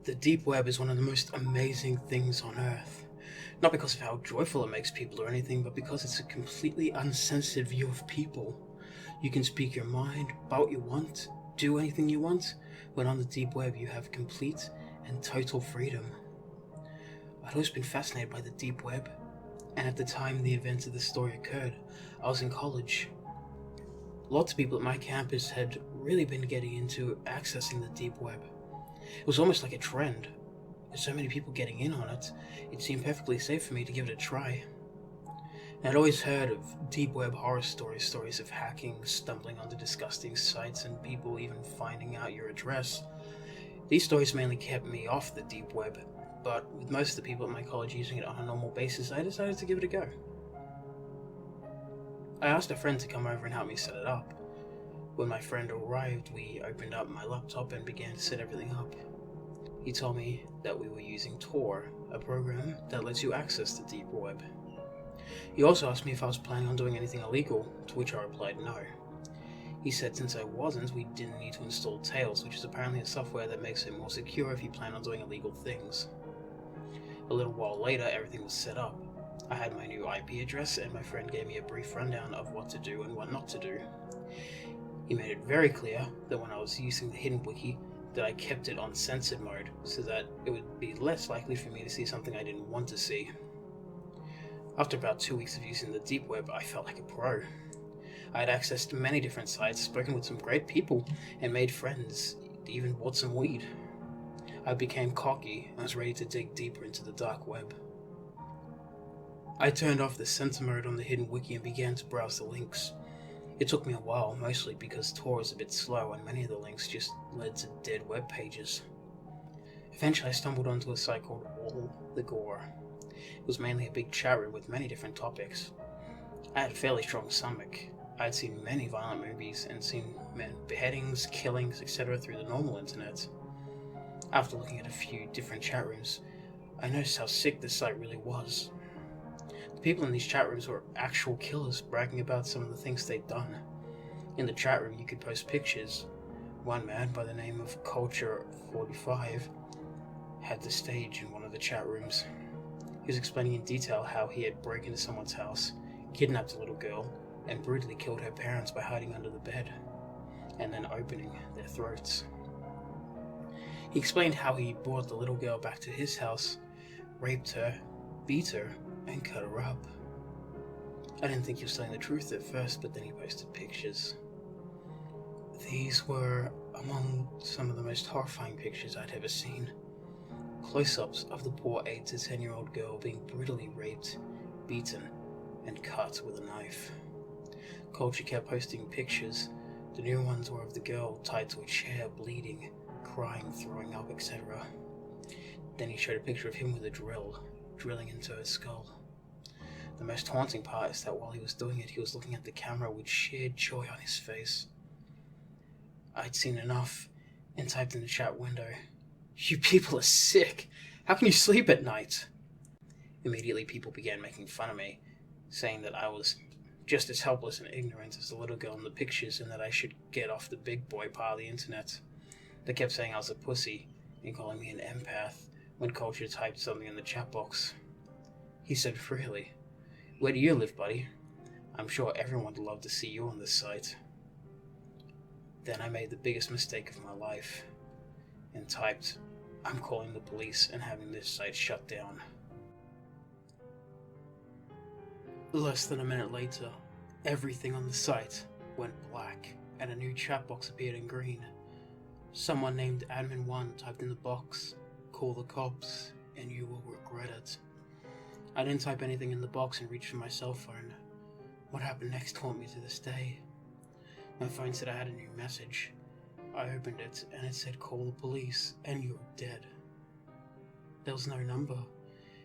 The deep web is one of the most amazing things on Earth. Not because of how joyful it makes people or anything, but because it's a completely uncensored view of people. You can speak your mind about what you want, do anything you want, when on the deep web you have complete and total freedom. I'd always been fascinated by the deep web, and at the time the events of the story occurred, I was in college. Lots of people at my campus had really been getting into accessing the deep web. It was almost like a trend. With so many people getting in on it, it seemed perfectly safe for me to give it a try. I'd always heard of deep web horror stories, stories of hacking, stumbling onto disgusting sites, and people even finding out your address. These stories mainly kept me off the deep web, but with most of the people at my college using it on a normal basis, I decided to give it a go. I asked a friend to come over and help me set it up. When my friend arrived, we opened up my laptop and began to set everything up. He told me that we were using Tor, a program that lets you access the deep web. He also asked me if I was planning on doing anything illegal, to which I replied no. He said since I wasn't, we didn't need to install Tails, which is apparently a software that makes it more secure if you plan on doing illegal things. A little while later, everything was set up. I had my new IP address, and my friend gave me a brief rundown of what to do and what not to do. He made it very clear that when I was using the hidden wiki, that I kept it on censored mode, so that it would be less likely for me to see something I didn't want to see. After about 2 weeks of using the deep web, I felt like a pro. I had accessed many different sites, spoken with some great people, and made friends, even bought some weed. I became cocky and was ready to dig deeper into the dark web. I turned off the censor mode on the hidden wiki and began to browse the links. It took me a while, mostly because Tor is a bit slow and many of the links just led to dead web pages. Eventually I stumbled onto a site called All the Gore. It was mainly a big chat room with many different topics. I had a fairly strong stomach. I had seen many violent movies and seen beheadings, killings, etc. through the normal internet. After looking at a few different chat rooms, I noticed how sick this site really was. The people in these chat rooms were actual killers bragging about some of the things they'd done. In the chat room you could post pictures. One man by the name of Culture45 had the stage in one of the chat rooms. He was explaining in detail how he had broken into someone's house, kidnapped a little girl, and brutally killed her parents by hiding under the bed, and then opening their throats. He explained how he brought the little girl back to his house, raped her, beat her, and cut her up. I didn't think he was telling the truth at first, but then he posted pictures. These were among some of the most horrifying pictures I'd ever seen. Close-ups of the poor 8 to 10-year-old girl being brutally raped, beaten, and cut with a knife. Culture kept posting pictures. The new ones were of the girl tied to a chair, bleeding, crying, throwing up, etc. Then he showed a picture of him with a drill, drilling into her skull. The most haunting part is that while he was doing it, he was looking at the camera with sheer joy on his face. I'd seen enough and typed in the chat window, "You people are sick! How can you sleep at night?" Immediately people began making fun of me, saying that I was just as helpless and ignorant as the little girl in the pictures and that I should get off the big boy part of the internet. They kept saying I was a pussy and calling me an empath when Culture typed something in the chat box. He said, "Really? Where do you live, buddy? I'm sure everyone would love to see you on this site." Then I made the biggest mistake of my life and typed, "I'm calling the police and having this site shut down." Less than a minute later, everything on the site went black and a new chat box appeared in green. Someone named Admin1 typed in the box, "Call the cops and you will regret it." I didn't type anything in the box and reached for my cell phone. What happened next haunt me to this day. My phone said I had a new message. I opened it and it said, "Call the police and you're dead." There was no number.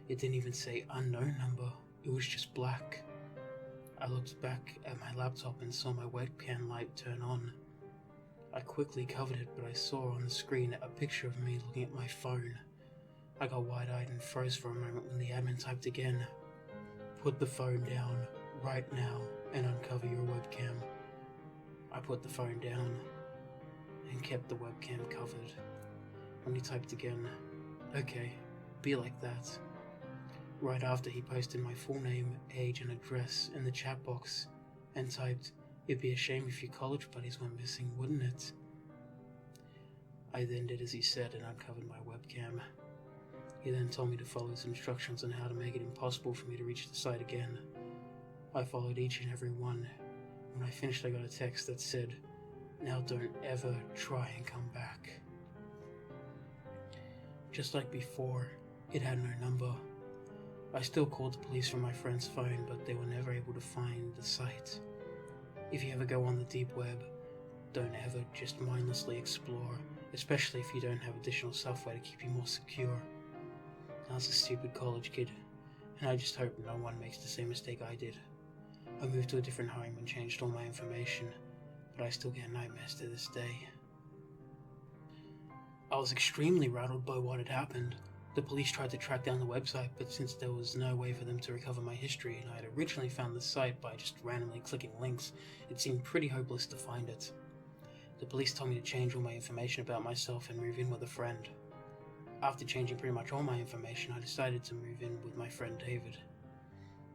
It didn't even say unknown number. It was just black. I looked back at my laptop and saw my webcam light turn on. I quickly covered it, but I saw on the screen a picture of me looking at my phone. I got wide-eyed and froze for a moment when the admin typed again, "Put the phone down right now and uncover your webcam." I put the phone down and kept the webcam covered. when he typed again, "Okay, be like that." Right after he posted my full name, age and address in the chat box and typed, "It'd be a shame if your college buddies went missing, wouldn't it?" I then did as he said and uncovered my webcam. He then told me to follow his instructions on how to make it impossible for me to reach the site again. I followed each and every one. When I finished, I got a text that said, "Now don't ever try and come back." Just like before, it had no number. I still called the police from my friend's phone, but they were never able to find the site. If you ever go on the deep web, don't ever just mindlessly explore, especially if you don't have additional software to keep you more secure. I was a stupid college kid, and I just hope no one makes the same mistake I did. I moved to a different home and changed all my information, but I still get nightmares to this day. I was extremely rattled by what had happened. The police tried to track down the website, but since there was no way for them to recover my history, and I had originally found the site by just randomly clicking links, it seemed pretty hopeless to find it. The police told me to change all my information about myself and move in with a friend. After changing pretty much all my information, I decided to move in with my friend David.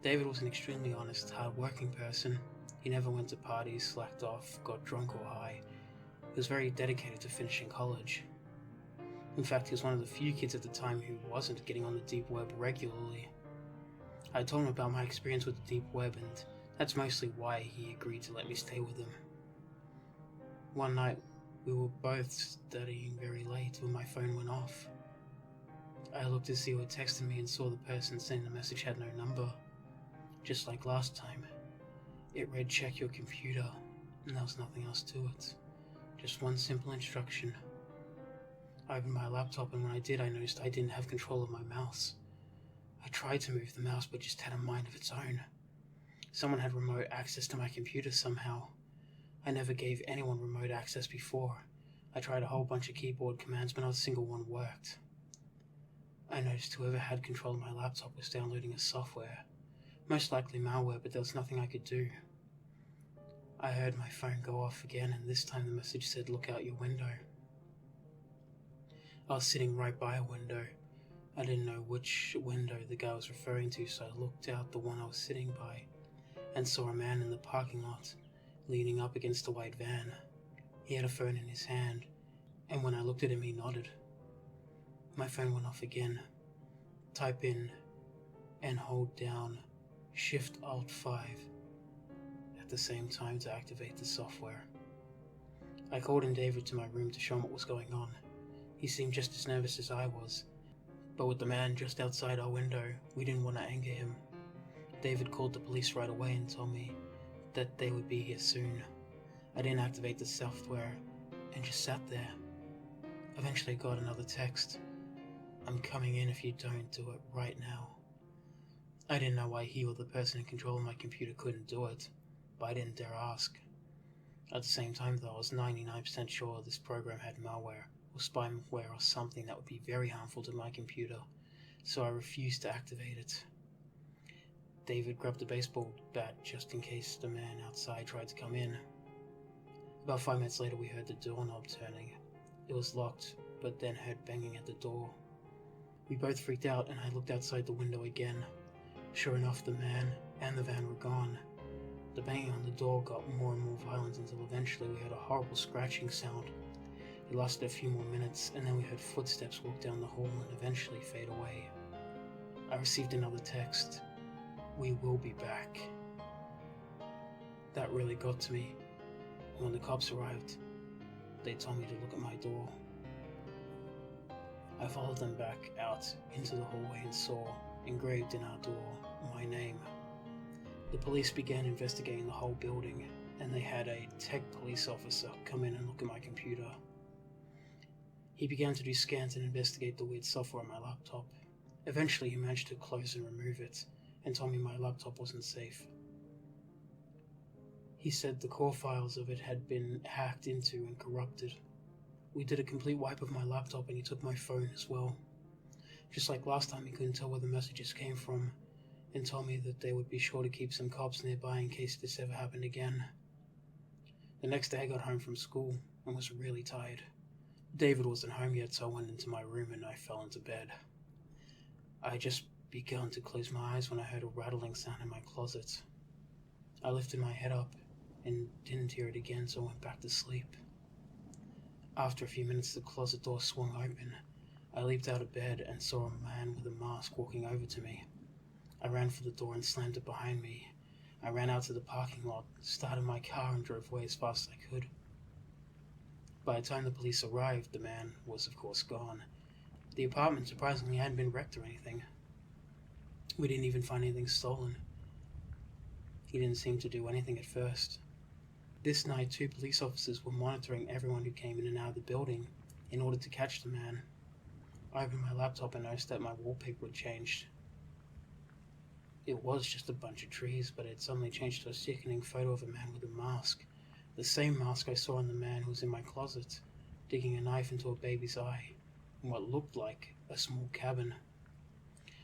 David was an extremely honest, hard-working person. He never went to parties, slacked off, got drunk or high. He was very dedicated to finishing college. In fact, he was one of the few kids at the time who wasn't getting on the deep web regularly. I told him about my experience with the deep web, and that's mostly why he agreed to let me stay with him. One night, we were both studying very late when my phone went off. I looked to see who had texted me and saw the person sending the message had no number. Just like last time, it read "check your computer," and there was nothing else to it. Just one simple instruction. I opened my laptop, and when I did, I noticed I didn't have control of my mouse. I tried to move the mouse, but just had a mind of its own. Someone had remote access to my computer somehow. I never gave anyone remote access before. I tried a whole bunch of keyboard commands, but not a single one worked. I noticed whoever had control of my laptop was downloading a software. Most likely malware, but there was nothing I could do. I heard my phone go off again, and this time the message said, "Look out your window." I was sitting right by a window. I didn't know which window the guy was referring to, so I looked out the one I was sitting by and saw a man in the parking lot, leaning up against a white van. He had a phone in his hand, and when I looked at him, he nodded. My phone went off again. Type in and hold down Shift-Alt-5 at the same time to activate the software. I called in David to my room to show him what was going on. He seemed just as nervous as I was, but with the man just outside our window, we didn't want to anger him. David called the police right away and told me that they would be here soon. I didn't activate the software and just sat there. Eventually I got another text. "I'm coming in if you don't do it right now." I didn't know why he or the person in control of my computer couldn't do it, but I didn't dare ask. At the same time though, I was 99% sure this program had malware or spyware or something that would be very harmful to my computer, so I refused to activate it. David grabbed a baseball bat just in case the man outside tried to come in. About 5 minutes later we heard the doorknob turning. It was locked, but then heard banging at the door. We both freaked out and I looked outside the window again. Sure enough, the man and the van were gone. The banging on the door got more and more violent until eventually we heard a horrible scratching sound. It lasted a few more minutes, and then we heard footsteps walk down the hall and eventually fade away. I received another text. "We will be back." That really got to me. When the cops arrived, they told me to look at my door. I followed them back out into the hallway and saw, engraved in our door, my name. The police began investigating the whole building, and they had a tech police officer come in and look at my computer. He began to do scans and investigate the weird software on my laptop. Eventually he managed to close and remove it, and told me my laptop wasn't safe. He said the core files of it had been hacked into and corrupted. We did a complete wipe of my laptop and he took my phone as well. Just like last time, he couldn't tell where the messages came from, and told me that they would be sure to keep some cops nearby in case this ever happened again. The next day I got home from school and was really tired. David wasn't home yet, so I went into my room and I fell into bed. I had just begun to close my eyes when I heard a rattling sound in my closet. I lifted my head up and didn't hear it again, so I went back to sleep. After a few minutes, the closet door swung open. I leaped out of bed and saw a man with a mask walking over to me. I ran for the door and slammed it behind me. I ran out to the parking lot, started my car, and drove away as fast as I could. By the time the police arrived, the man was of course gone. The apartment surprisingly hadn't been wrecked or anything. We didn't even find anything stolen. He didn't seem to do anything at first. This night, 2 police officers were monitoring everyone who came in and out of the building in order to catch the man. I opened my laptop and noticed that my wallpaper had changed. It was just a bunch of trees, but it had suddenly changed to a sickening photo of a man with a mask. The same mask I saw on the man who was in my closet, digging a knife into a baby's eye, in what looked like a small cabin.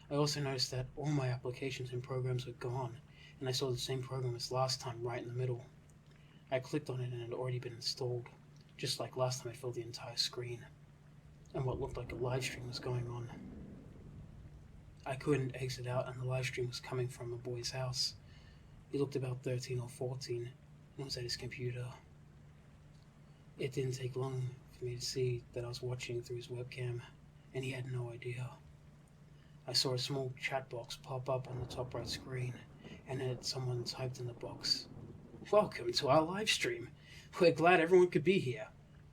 I also noticed that all my applications and programs were gone, and I saw the same program as last time right in the middle. I clicked on it and it had already been installed, just like last time. It filled the entire screen, and what looked like a live stream was going on. I couldn't exit out, and the live stream was coming from a boy's house. He looked about 13 or 14, and was at his computer. It didn't take long for me to see that I was watching through his webcam, and he had no idea. I saw a small chat box pop up on the top right screen, and had someone typed in the box, "Welcome to our live stream. We're glad everyone could be here.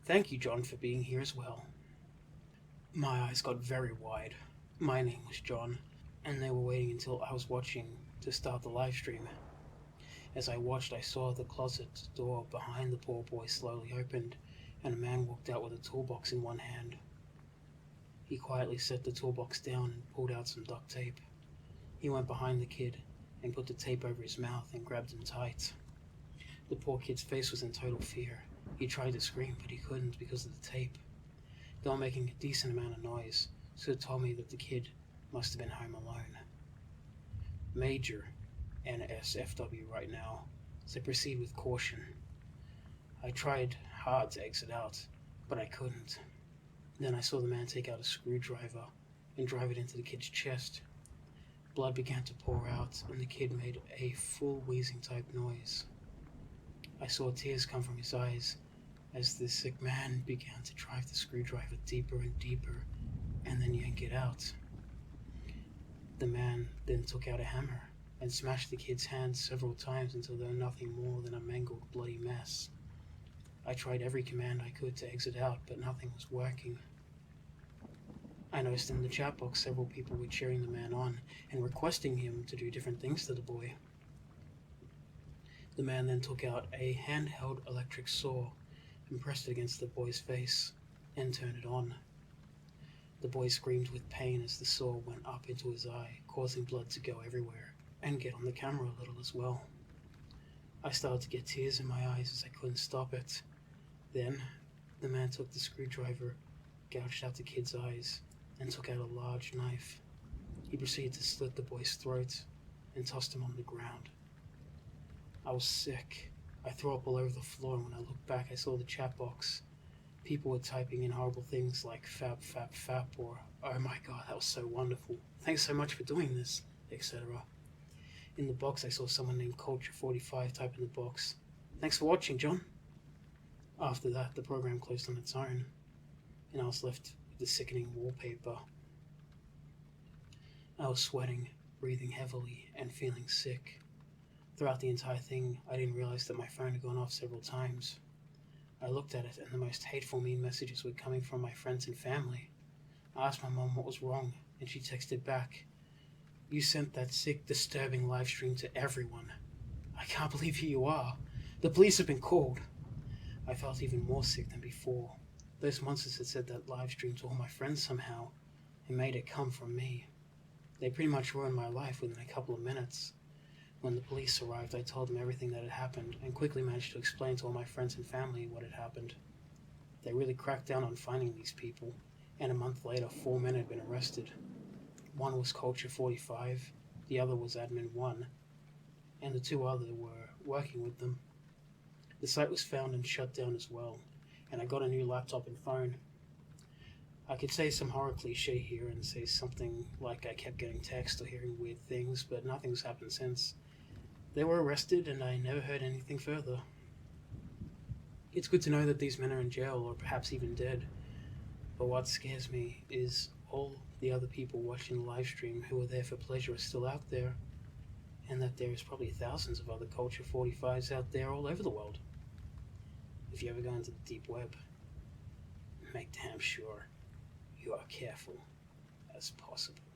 Thank you, John, for being here as well." My eyes got very wide. My name was John, and they were waiting until I was watching to start the live stream. As I watched, I saw the closet door behind the poor boy slowly opened, and a man walked out with a toolbox in one hand. He quietly set the toolbox down and pulled out some duct tape. He went behind the kid and put the tape over his mouth and grabbed him tight. The poor kid's face was in total fear. He tried to scream, but he couldn't because of the tape. They were making a decent amount of noise, so it told me that the kid must have been home alone. Major NSFW right now, so proceed with caution. I tried hard to exit out, but I couldn't. Then I saw the man take out a screwdriver and drive it into the kid's chest. Blood began to pour out, and the kid made a full wheezing type noise. I saw tears come from his eyes as the sick man began to drive the screwdriver deeper and deeper and then yank it out. The man then took out a hammer and smashed the kid's hands several times until they were nothing more than a mangled, bloody mess. I tried every command I could to exit out, but nothing was working. I noticed in the chat box several people were cheering the man on and requesting him to do different things to the boy. The man then took out a handheld electric saw and pressed it against the boy's face and turned it on. The boy screamed with pain as the saw went up into his eye, causing blood to go everywhere and get on the camera a little as well. I started to get tears in my eyes as I couldn't stop it. Then, the man took the screwdriver, gouged out the kid's eyes, and took out a large knife. He proceeded to slit the boy's throat and tossed him on the ground. I was sick. I threw up all over the floor, and when I looked back, I saw the chat box. People were typing in horrible things like "fap, fap, fap," or "oh my god, that was so wonderful. Thanks so much for doing this," etc. In the box, I saw someone named Culture45 type in the box, "Thanks for watching, John." After that, the program closed on its own, and I was left with the sickening wallpaper. I was sweating, breathing heavily, and feeling sick. Throughout the entire thing, I didn't realize that my phone had gone off several times. I looked at it, and the most hateful, mean messages were coming from my friends and family. I asked my mom what was wrong, and she texted back, "You sent that sick, disturbing live stream to everyone. I can't believe who you are. The police have been called." I felt even more sick than before. Those monsters had said that live stream to all my friends somehow, and made it come from me. They pretty much ruined my life within a couple of minutes. When the police arrived, I told them everything that had happened, and quickly managed to explain to all my friends and family what had happened. They really cracked down on finding these people, and a month later, 4 men had been arrested. One was Culture45, the other was Admin1, and the 2 others were working with them. The site was found and shut down as well, and I got a new laptop and phone. I could say some horror cliche here and say something like I kept getting texts or hearing weird things, but nothing's happened since. They were arrested and I never heard anything further. It's good to know that these men are in jail or perhaps even dead, but what scares me is all the other people watching the live stream who were there for pleasure are still out there, and that there is probably thousands of other Culture 45s out there all over the world. If you ever go into the deep web, make damn sure you are careful as possible.